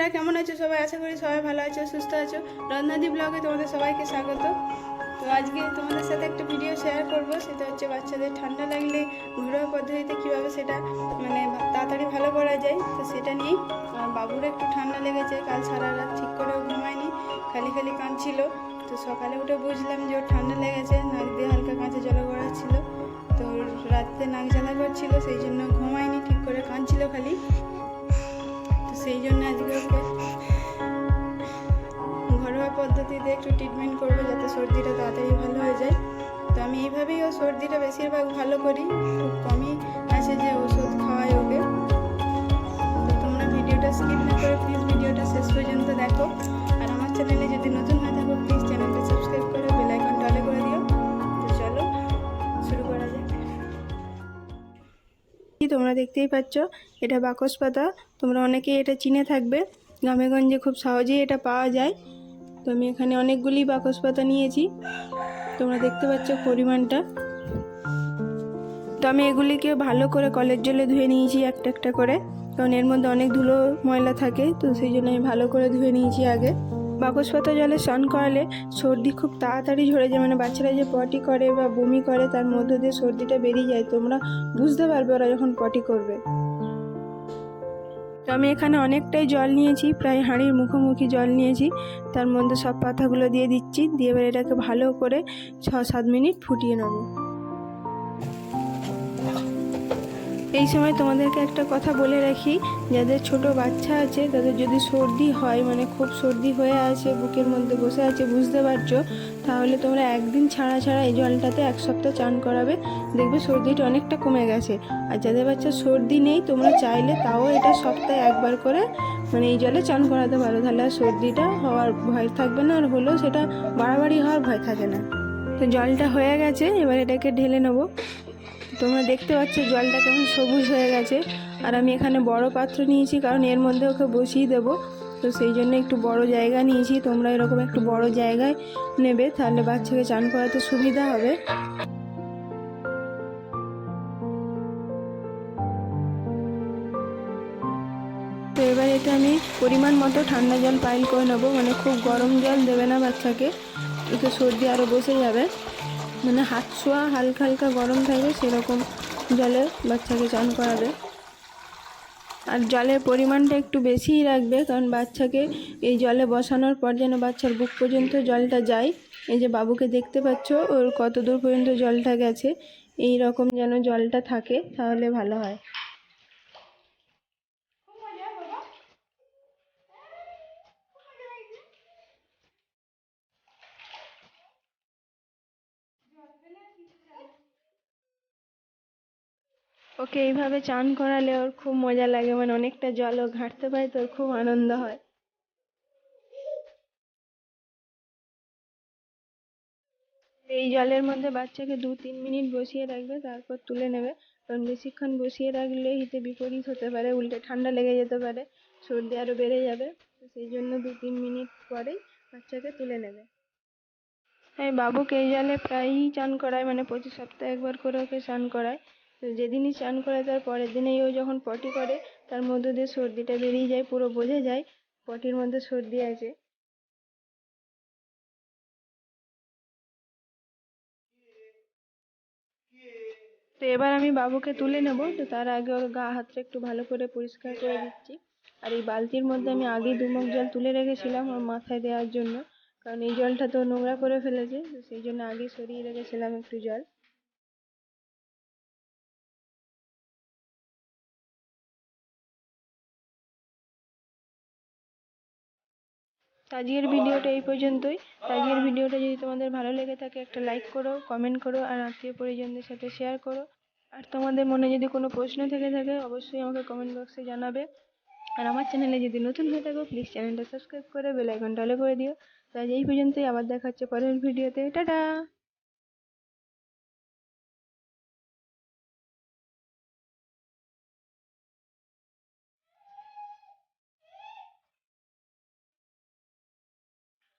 বন্ধুরা, কেমন আছো সবাই? আশা করি সবাই ভালো আছো, সুস্থ আছো। রত্নাদি ব্লগে তোমাদের সবাইকে স্বাগত। তো আজকে তোমাদের সাথে একটা ভিডিও শেয়ার করব, সেটা হচ্ছে বাচ্চাদের ঠান্ডা লাগলে ঘরোয়া পদ্ধতিতে কীভাবে সেটা তাড়াতাড়ি ভালো করা যায়, তো সেটা নিয়েই। বাবুর একটু ঠান্ডা লেগেছে, কাল সারা রাত ঠিক করেও ঘুমায়নি, খালি খালি কাঁদছিল। তো সকালে উঠে বুঝলাম যে ওর ঠান্ডা লেগেছে, নাক দিয়ে হালকা কাঁচা জল গড়াচ্ছিল। তো রাতে নাক জ্বালা করছিল, সেই জন্য ঘুমায়নি ঠিক করে, কাঁদছিল খালি। তো সেই জন্য আজকে ওকে ঘরোয়া পদ্ধতিতে একটু ট্রিটমেন্ট করবো, যাতে সর্দিটা তাড়াতাড়ি ভালো হয়ে যায়। তো আমি এইভাবেই ও সর্দিটা বেশিরভাগ ভালো করি, খুব কমই আছে যে ওষুধ খাওয়াই ওকে। তো তোমরা ভিডিওটা স্কিপ না করে প্লিজ ভিডিওটা শেষ পর্যন্ত দেখো। আর আমার চ্যানেলে যদি নতুন হয়ে থাকো প্লিজ চ্যানেলটা সাবস্ক্রাইব করে বেল আইকনটা অলে করে দিও। তো চলো শুরু করা যাক। তোমরা দেখতেই পাচ্ছ, এটা বাকস পাতা। তোমরা অনেকেই এটা চিনে থাকবে, গ্রামেগঞ্জে খুব সহজেই এটা পাওয়া যায়। তো আমি এখানে অনেকগুলি বাকস পাতা নিয়েছি, তোমরা দেখতে পাচ্ছ পরিমাণটা। তো আমি এগুলিকে ভালো করে কলের জলে ধুয়ে নিয়েছি একটা একটা করে, কারণ এর মধ্যে অনেক ধুলো ময়লা থাকে, তো সেই জন্য আমি ভালো করে ধুয়ে নিয়েছি আগে। বাকস পাতা জলে স্নান করালে সর্দি খুব তাড়াতাড়ি ঝরে যায়, মানে বাচ্চারা যে পটি করে বা বমি করে তার মধ্য দিয়ে সর্দিটা বেরিয়ে যায়, তোমরা বুঝতে পারবে ওরা যখন পটি করবে। তো আমি এখানে অনেকটাই জল নিয়েছি, প্রায় হাঁড়ির মুখোমুখি জল নিয়েছি, তার মধ্যে সব পাতাগুলো দিয়ে দিচ্ছি, দিয়ে এবার এটাকে ভালো করে 6-7 মিনিট ফুটিয়ে নেব। এই সময় তোমাদেরকে একটা কথা বলে রাখি, যাদের ছোট বাচ্চা আছে তাদের যদি সর্দি হয়, মানে খুব সর্দি হয়ে আছে, বুকের মধ্যে বসে আছে, বুঝতে পারছো, তাহলে তোমরা একদিন ছাড়া ছাড়া এই জলটাতে 1 সপ্তাহ চান করাবে, দেখবে সর্দিটা অনেকটা কমে গেছে। আর যাদের বাচ্চা সর্দি নেই, তোমরা চাইলে তাও এটা সপ্তাহে একবার করে মানে এই জলে চান করাতে পারো, তাহলে আর সর্দিটা হওয়ার ভয় থাকবে না, আর হলেও সেটা বাড়াবাড়ি হওয়ার ভয় থাকে না। তো জলটা হয়ে গেছে, এবার এটাকে ঢেলে নেবো। তোমরা দেখতে পাচ্ছ জলটা কেমন সবুজ হয়ে গেছে। আর আমি এখানে বড় পাত্র নিয়েছি, কারণ এর মধ্যে ওকে বসিয়ে দেবো, তো সেই জন্য একটু বড় জায়গা নিয়েছি। তোমরা এরকম একটু বড় জায়গায় নেবে, তাহলে বাচ্চাকে চান করাতে সুবিধা হবে। তো এবার এটা আমি পরিমাণ মতো ঠান্ডা জল পাইল করে নেবো, মানে খুব গরম জল দেবে না বাচ্চাকে, এতে সর্দি আরও বসে যাবে। মানে হাত ছোঁয়া হালকা হালকা গরম থাকবে সেরকম জলে বাচ্চাকে চান করাবে। আর জলের পরিমাণটা একটু বেশিই রাখবে, কারণ বাচ্চাকে এই জলে বসানোর পর যেন বাচ্চার বুক পর্যন্ত জলটা যায়। এই যে বাবুকে দেখতে পাচ্ছ, ওর কত দূর পর্যন্ত জলটা গেছে, এই রকম যেন জলটা থাকে, তাহলে ভালো হয়। ওকে এইভাবে চান করালে ওর খুব মজা লাগে, মানে অনেকটা জলও ঘাঁটতে পায়, তো ওর খুব আনন্দ হয়। এই জলের মধ্যে বাচ্চাকে 2-3 মিনিট বসিয়ে রাখবে, তারপর তুলে নেবে, কারণ বেশিক্ষণ বসিয়ে রাখলে হিতে বিপরীত হতে পারে, উল্টে ঠান্ডা লেগে যেতে পারে, সর্দি আরও বেড়ে যাবে। তো সেই জন্য 2-3 মিনিট পরেই বাচ্চাকে তুলে নেবে। হ্যাঁ, বাবুকে এই জলে প্রায়ই চান করায়, মানে প্রতি সপ্তাহে একবার করে ওকে চান করায়। তো যেদিনই চান করায় তার পরের দিনেই ও যখন পটি করে, তার মধ্যে দিয়ে সর্দিটা বেরিয়ে যায়, পুরো বোঝা যায় পটির মধ্যে সর্দি আছে। তো এবার আমি বাবুকে তুলে নেব, তো তার আগে ওর গা হাতটা একটু ভালো করে পরিষ্কার করে দিচ্ছি। আর এই বালতির মধ্যে আমি আগেই 2 মগ জল তুলে রেখেছিলাম ওর মাথায় দেওয়ার জন্য, কারণ এই জলটা তো নোংরা করে ফেলেছে, তো সেই জন্য আগে সরিয়ে রেখেছিলাম একটু জল। আজকের ভিডিওটা এই পর্যন্তই। আজকের ভিডিওটা যদি তোমাদের ভালো লেগে থাকে, একটা লাইক করো, কমেন্ট করো, আর আত্মীয় পরিজনদের সাথে শেয়ার করো। আর তোমাদের মনে যদি কোনো প্রশ্ন থেকে থাকে অবশ্যই আমাকে কমেন্ট বক্সে জানাবে। আর আমার চ্যানেলে যদি নতুন হয়ে থাকো প্লিজ চ্যানেলটা সাবস্ক্রাইব করে বেল আইকনটা অলে করে দিও। তো আজ এই পর্যন্তই, আবার দেখা হচ্ছে পরের ভিডিওতে। টাটা।